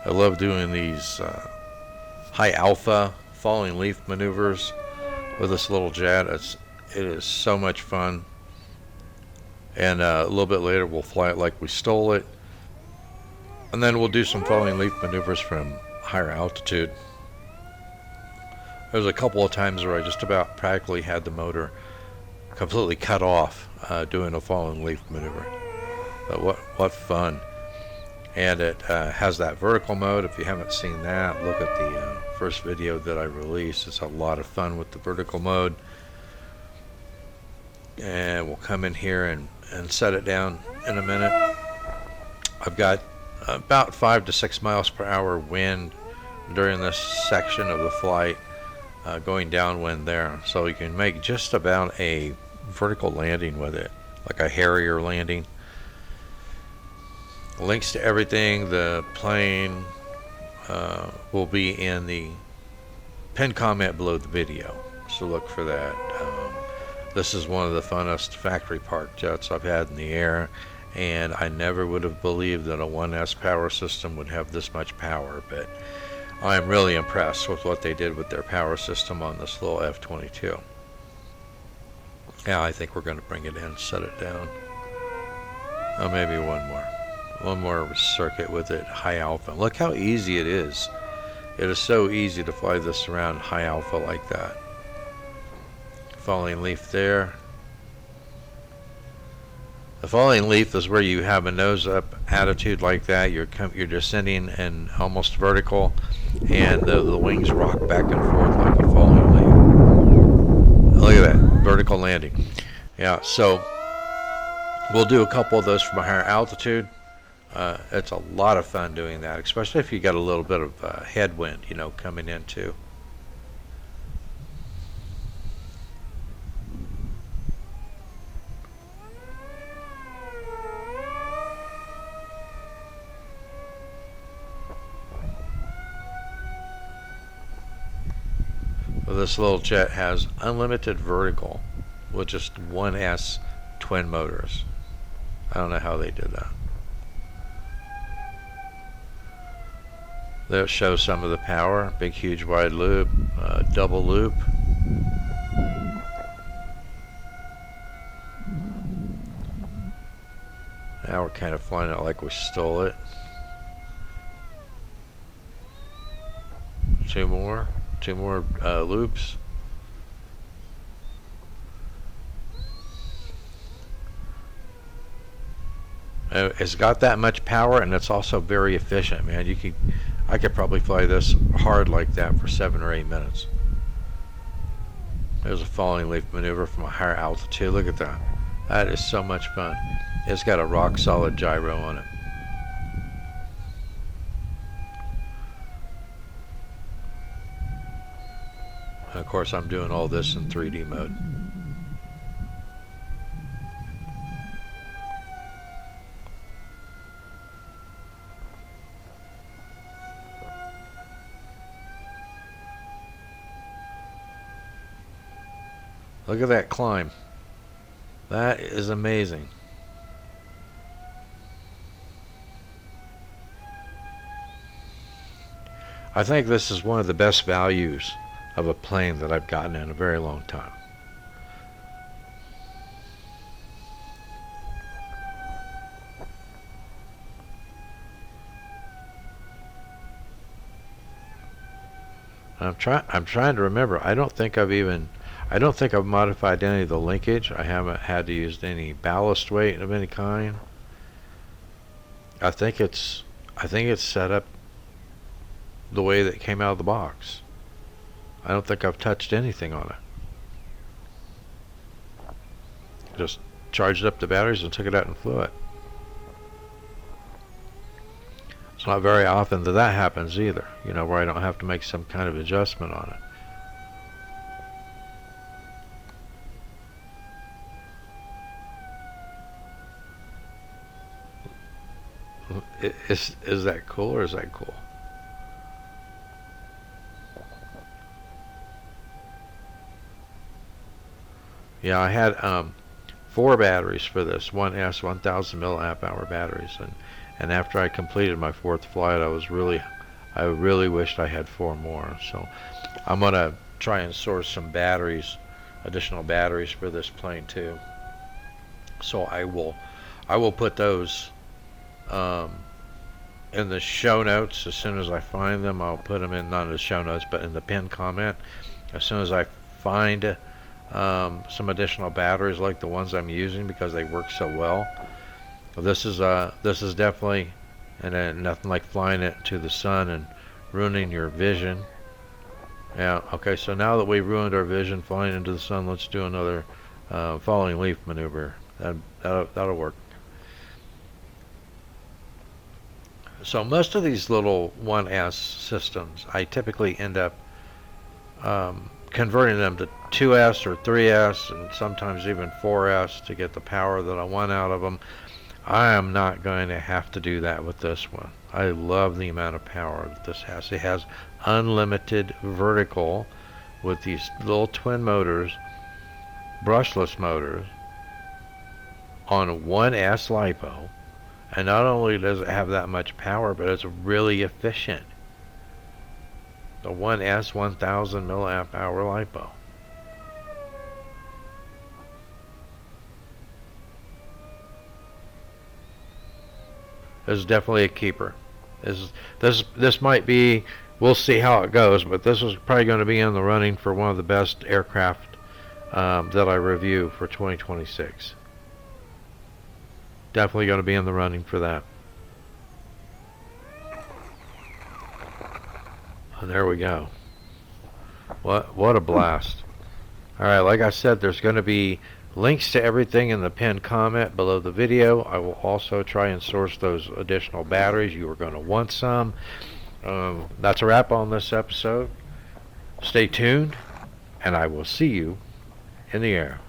I love doing these high alpha falling leaf maneuvers with this little jet. It is so much fun. And a little bit later we'll fly it like we stole it, and then we'll do some falling leaf maneuvers from higher altitude. There's a couple of times where I just about practically had the motor completely cut off doing a falling leaf maneuver. But what fun. And it has that vertical mode. If you haven't seen that, look at the first video that I released. It's a lot of fun with the vertical mode. And we'll come in here and set it down in a minute. I've got about 5 to 6 miles per hour wind during this section of the flight, going downwind there. So you can make just about a vertical landing with it, like a Harrier landing. Links to everything, the plane will be in the pinned comment below the video, so look for that. This is one of the funnest factory park jets I've had in the air, and I never would have believed that a 1S power system would have this much power, but I'm really impressed with what they did with their power system on this little F22. Yeah, I think we're going to bring it in and set it down. Oh, maybe one more circuit with it, high alpha. Look how easy it is. It is so easy to fly this around high alpha like that. Falling leaf there. The falling leaf is where you have a nose up attitude like that. You're descending and almost vertical, and the wings rock back and forth like a falling leaf. Look at that vertical landing. Yeah, so we'll do a couple of those from a higher altitude. It's a lot of fun doing that, especially if you got a little bit of headwind, coming in too. Well, this little jet has unlimited vertical with just 1S twin motors. I don't know how they did that. There it shows some of the power. Big, huge, wide loop, double loop. Now we're kind of flying it like we stole it. Two more loops. It's got that much power, and it's also very efficient, man. I could probably fly this hard like that for 7 or 8 minutes. There's a falling leaf maneuver from a higher altitude. Look at that. That is so much fun. It's got a rock solid gyro on it. And of course, I'm doing all this in 3D mode. Look at that climb. That is amazing. I think this is one of the best values of a plane that I've gotten in a very long time. I'm trying to remember. I don't think I've modified any of the linkage. I haven't had to use any ballast weight of any kind. I think it's set up the way that it came out of the box. I don't think I've touched anything on it. Just charged up the batteries and took it out and flew it. It's not very often that happens either, where I don't have to make some kind of adjustment on it. Is that cool, or is that cool? Yeah, I had 4 batteries for this 1S 1000 milliamp hour batteries, and after I completed my 4th flight, I was really I really wished I had 4 more. So I'm gonna try and source some batteries, additional batteries for this plane too. So I will put those in the show notes as soon as I find them. I'll put them in, not in the show notes, but in the pinned comment as soon as I find some additional batteries like the ones I'm using, because they work so well. This is definitely, and nothing like flying it to the sun and ruining your vision. Yeah. Okay. So now that we've ruined our vision flying into the sun, let's do another falling leaf maneuver. That'll work. So most of these little 1S systems, I typically end up converting them to 2S or 3S and sometimes even 4S to get the power that I want out of them. I am not going to have to do that with this one. I love the amount of power that this has. It has unlimited vertical with these little twin motors, brushless motors, on a 1S LiPo. And not only does it have that much power, but it's really efficient. The 1S 1000 milliamp hour LiPo. This is definitely a keeper. This might be, we'll see how it goes, but this is probably going to be in the running for one of the best aircraft that I review for 2026. Definitely going to be in the running for that. And there we go. What a blast. Alright, like I said, there's going to be links to everything in the pinned comment below the video. I will also try and source those additional batteries. You are going to want some. That's a wrap on this episode. Stay tuned, and I will see you in the air.